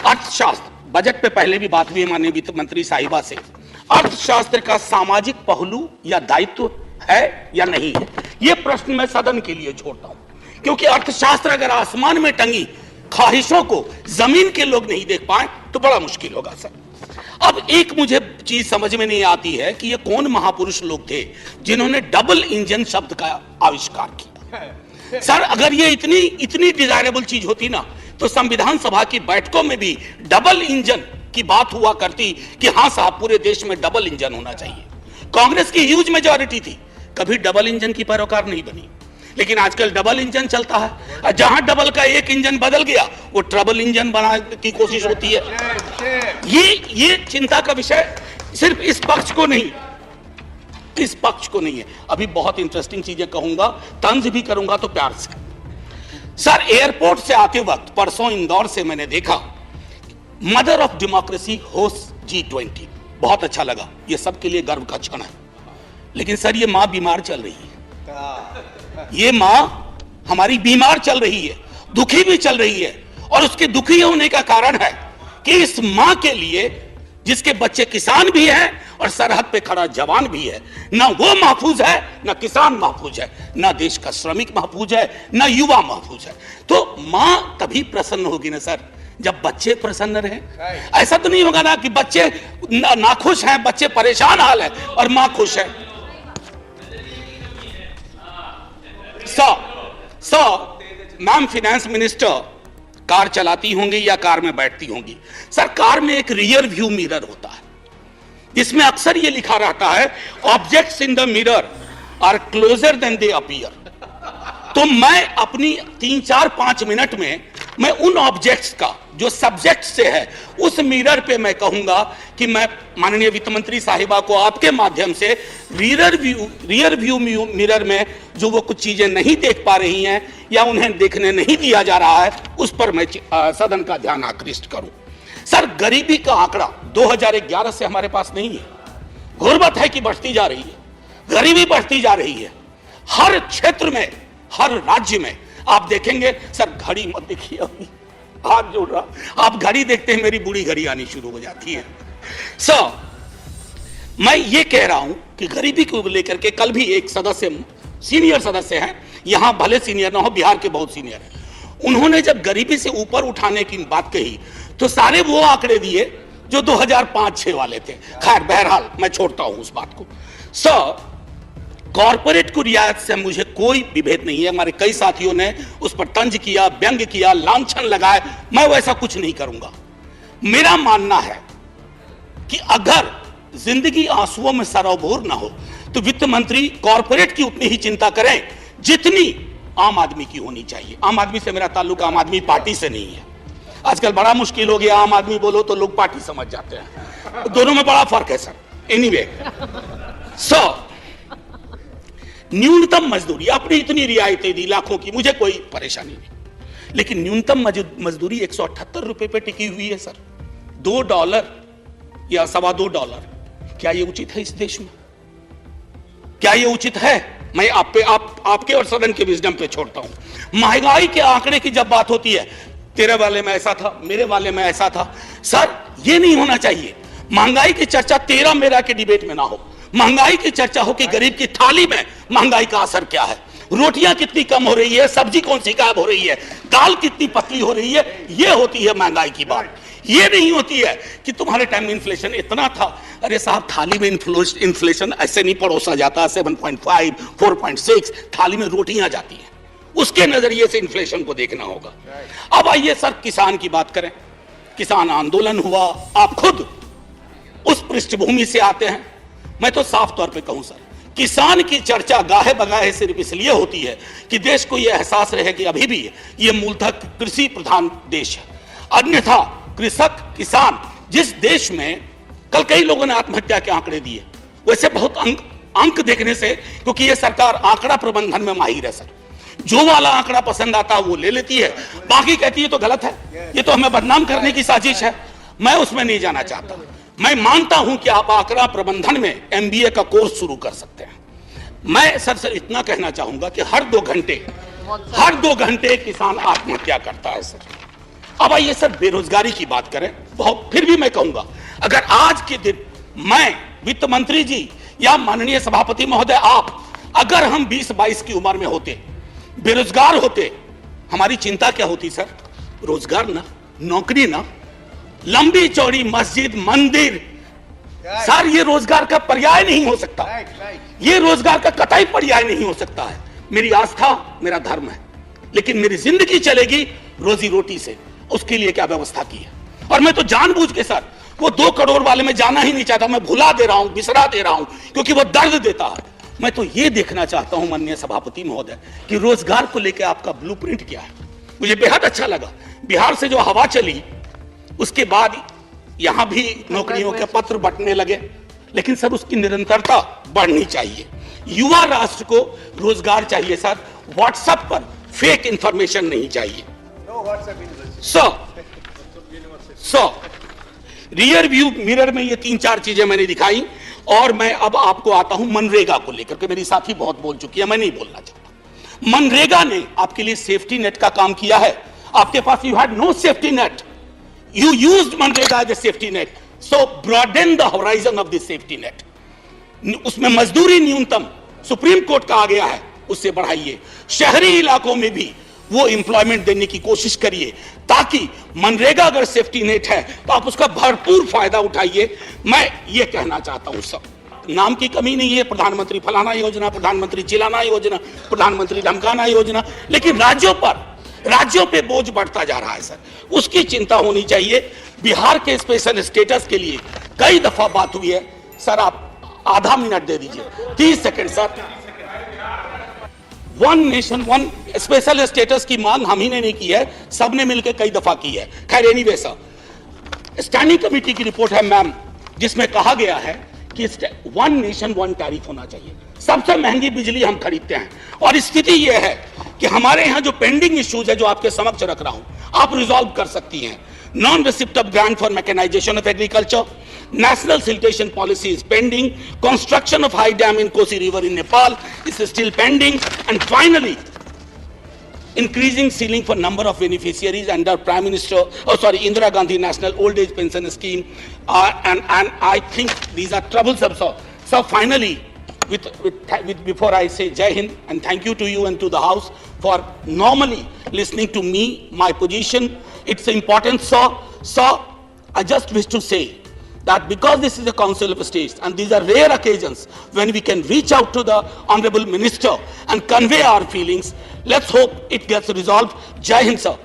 अर्थशास्त्र, बजट पे पहले भी बात हुई माननीय वित्त मंत्री साहिबा से, अर्थशास्त्र का सामाजिक पहलू या दायित्व है या नहीं है, यह प्रश्न मैं सदन के लिए छोड़ता हूं, क्योंकि अर्थशास्त्र अगर आसमान में टंगी ख्वाहिशों को जमीन के लोग नहीं देख पाए तो बड़ा मुश्किल होगा सर। अब एक मुझे चीज समझ में नहीं आती है कि ये कौन महापुरुष लोग थे जिन्होंने डबल इंजन शब्द का आविष्कार किया। सर अगर ये इतनी डिजायरेबल चीज होती ना तो संविधान सभा की बैठकों में भी डबल इंजन की बात हुआ करती कि हां साहब पूरे देश में डबल इंजन होना चाहिए। कांग्रेस की ह्यूज मेजॉरिटी थी, कभी डबल इंजन की पैरोकार नहीं बनी, लेकिन आजकल डबल इंजन चलता है। जहां डबल का एक इंजन बदल गया वो ट्रबल इंजन बनाने की कोशिश होती है। ये चिंता का विषय सिर्फ इस पक्ष को नहीं, इस पक्ष को नहीं है। अभी बहुत इंटरेस्टिंग चीजें कहूंगा, तंज भी करूंगा तो प्यार से। सर एयरपोर्ट से आते वक्त परसों इंदौर से मैंने देखा mother of democracy host G20, बहुत अच्छा लगा, ये सबके लिए गर्व का क्षण है। लेकिन सर ये मां बीमार चल रही है, ये मां हमारी बीमार चल रही है, दुखी भी चल रही है, और उसके दुखी होने का कारण है कि इस मां के लिए जिसके बच्चे किसान भी हैं और सरहद पे खड़ा जवान भी है, ना वो महफूज है, ना किसान महफूज है, ना देश का श्रमिक महफूज है, ना युवा महफूज है। तो मां तभी प्रसन्न होगी ना सर जब बच्चे प्रसन्न रहे। ऐसा तो नहीं होगा ना कि बच्चे नाखुश हैं, बच्चे परेशान हाल है और मां खुश है। मैम फिनेंस मिनिस्टर कार चलाती होंगी या कार में बैठती होंगी। सर कार में एक रियर व्यू मिरर होता है जिसमें अक्सर ये लिखा रहता है objects in the mirror are closer than they appear. तो मैं अपनी 3-4-5 मिनट में मैं उन ऑब्जेक्ट्स का जो सब्जेक्ट से है उस मिरर पे मैं कहूंगा कि मैं माननीय वित्त मंत्री साहिबा को आपके माध्यम से रियर व्यू मिरर में जो वो कुछ चीजें नहीं देख पा रही हैं या उन्हें देखने नहीं दिया जा रहा है उस पर मैं सदन का ध्यान आकृष्ट करूं। सर गरीबी का आंकड़ा 2011 से हमारे पास नहीं है, गुर्बत है कि बढ़ती जा रही है, गरीबी बढ़ती जा रही है हर क्षेत्र में, हर राज्य में। आप देखेंगे सर, घड़ी मत देखिए, अभी हाथ जोड़ रहा, आप घड़ी देखते हैं मेरी बूढ़ी घड़ी आनी शुरू हो जाती है। सर मैं ये कह रहा हूं कि गरीबी को लेकर के कल भी एक सदस्य, सीनियर सदस्य हैं, यहां भले सीनियर ना हो, बिहार के बहुत सीनियर हैं, उन्होंने जब गरीबी से ऊपर उठाने की बात कही तो सारे वो आंकड़े दिए जो 2005-6 वाले थे। खैर बहरहाल मैं छोड़ता हूं उस बात को। सर कॉर्पोरेट को रियायत से मुझे कोई विभेद नहीं है, हमारे कई साथियों ने उस पर तंज किया, व्यंग किया, लांछन लगाए, मैं वैसा कुछ नहीं करूंगा। मेरा मानना है कि अगर जिंदगी आंसुओं में सरोबोर ना हो तो वित्त मंत्री कॉर्पोरेट की उतनी ही चिंता करें जितनी आम आदमी की होनी चाहिए। आम आदमी से मेरा ताल्लुक आम आदमी पार्टी से नहीं है, आजकल बड़ा मुश्किल हो गया, आम आदमी बोलो तो लोग पार्टी समझ जाते हैं, दोनों में बड़ा फर्क है सर। एनीवे सो न्यूनतम मजदूरी, आपने इतनी रियायतें दी लाखों की, मुझे कोई परेशानी नहीं, लेकिन न्यूनतम मजदूरी 178 रुपए पे टिकी हुई है सर। $2 या $2.25, क्या ये उचित है इस देश में? क्या ये उचित है? मैं आपके और सदन के विजडम पे छोड़ता हूं। महंगाई के आंकड़े की जब बात होती है, तेरे वाले में ऐसा था, मेरे वाले में ऐसा था, सर ये नहीं होना चाहिए। महंगाई की चर्चा तेरा मेरा के डिबेट में ना हो, महंगाई की चर्चा हो कि गरीब की थाली में महंगाई का असर क्या है, रोटियां कितनी कम हो रही है, सब्जी कौन सी गायब हो रही है, दाल कितनी पतली हो रही है, ये होती है महंगाई की बात। ये नहीं होती है कि तुम्हारे टाइम में इन्फ्लेशन इतना था। अरे साहब थाली में इन्फ्लेशन ऐसे नहीं परोसा जाता, 7.5 4.6 थाली में रोटियां जाती हैं, उसके नजरिए से इन्फ्लेशन को देखना होगा। अब आइए सर किसान की बात करें। किसान आंदोलन हुआ, आप खुद उस पृष्ठभूमि से आते हैं। मैं तो साफ तौर पे कहूं सर, किसान की चर्चा गाहे बगाहे सिर्फ इसलिए होती है कि देश को यह एहसास रहे कि अभी भी ये मूलतः कृषि प्रधान देश है। अन्यथा कृषक किसान, जिस देश में कल कई लोगों ने आत्महत्या के आंकड़े दिए, वैसे बहुत अंक देखने से, क्योंकि ये सरकार आंकड़ा प्रबंधन में माहिर है सर, जो वाला आंकड़ा पसंद आता है वो ले लेती है, बाकी कहती है तो गलत है, ये तो हमें बदनाम करने की साजिश है। मैं उसमें नहीं जाना चाहता। मैं मानता हूं कि आप आंकड़ा प्रबंधन में MBA का कोर्स शुरू कर सकते हैं। मैं सर इतना कहना चाहूंगा कि हर 2 घंटे किसान आत्महत्या करता है सर। अब आइए सर बेरोजगारी की बात करें। बहुत फिर भी मैं कहूंगा, अगर आज के दिन मैं, वित्त मंत्री जी या माननीय सभापति महोदय आप, अगर हम 20-22 की उम्र में होते, बेरोजगार होते, हमारी चिंता क्या होती सर? रोजगार ना, नौकरी ना, लंबी चौड़ी मस्जिद मंदिर, सर ये रोजगार का पर्याय नहीं हो सकता। ये रोजगार का कतई पर्याय नहीं हो सकता है। मेरी आस्था मेरा धर्म है, लेकिन मेरी जिंदगी चलेगी रोजी रोटी से। उसके लिए क्या व्यवस्था की है? और मैं तो जानबूझ के सर वो 2 करोड़ वाले में जाना ही नहीं चाहता। मैं भुला दे रहा हूं, बिसरा दे रहा हूं, क्योंकि वो दर्द देता है। मैं तो ये देखना चाहता हूं माननीय सभापति महोदय कि रोजगार को लेकर आपका ब्लूप्रिंट क्या है। मुझे बेहद अच्छा लगा बिहार से जो हवा चली, उसके बाद यहां भी नौकरियों के पत्र बंटने लगे, लेकिन सर उसकी निरंतरता बढ़नी चाहिए। युवा राष्ट्र को रोजगार चाहिए सर, व्हाट्सएप पर फेक इंफॉर्मेशन नहीं चाहिए। रियर व्यू मिरर में ये 3-4 चीजें मैंने दिखाई, और मैं अब आपको आता हूं मनरेगा को लेकर के। मेरी साथी बहुत बोल चुकी है, मैं नहीं बोलना चाहता। मनरेगा ने आपके लिए सेफ्टी नेट का काम किया है। आपके पास you had no safety net, you used MNREGA as a safety net, so broaden the horizon of this safety net. उसमें मजदूरी न्यूनतम सुप्रीम कोर्ट का आ गया है, उससे बढ़ाइए। शहरी इलाकों में भी वो एम्प्लॉयमेंट देने की कोशिश करिए, ताकि मनरेगा अगर सेफ्टी नेट है तो आप उसका भरपूर फायदा उठाइए। मैं ये कहना चाहता हूं, सब नाम की कमी नहीं है, प्रधानमंत्री फलाना योजना, प्रधानमंत्री चिलाना योजना, प्रधानमंत्री धमकाना योजना, लेकिन राज्यों पे बोझ बढ़ता जा रहा है सर, उसकी चिंता होनी चाहिए। बिहार के स्पेशल स्टेटस के लिए कई दफा बात हुई है सर, आप आधा मिनट दे दीजिए, 30 second sir. 1 nation 1 special status की मांग हम ही ने नहीं की है, सबने मिलकर कई दफा की है। खैर एनीवे सर, स्टैंडिंग कमेटी की रिपोर्ट है मैम, जिसमें कहा गया है कि 1 नेशन 1 टैरिफ होना चाहिए। सबसे महंगी बिजली हम खरीदते हैं, और स्थिति यह है कि हमारे यहां जो पेंडिंग इश्यूज है, जो आपके समक्ष रख रहा हूं, आप रिजॉल्व कर सकती हैं। Non receipt of grant for mechanisation of agriculture, national siltation policy is pending, construction of high dam in Kosi river in Nepal is still pending, and finally increasing ceiling for number of beneficiaries under Prime Minister, Indira Gandhi National Old Age Pension Scheme, and I think these are troublesome. So finally, before I say Jai Hind and thank you to you and to the House for normally listening to me, my position, it's important, sir. I just wish to say that because this is a Council of States and these are rare occasions when we can reach out to the Honorable Minister and convey our feelings, let's hope it gets resolved. Jai Hind, sir.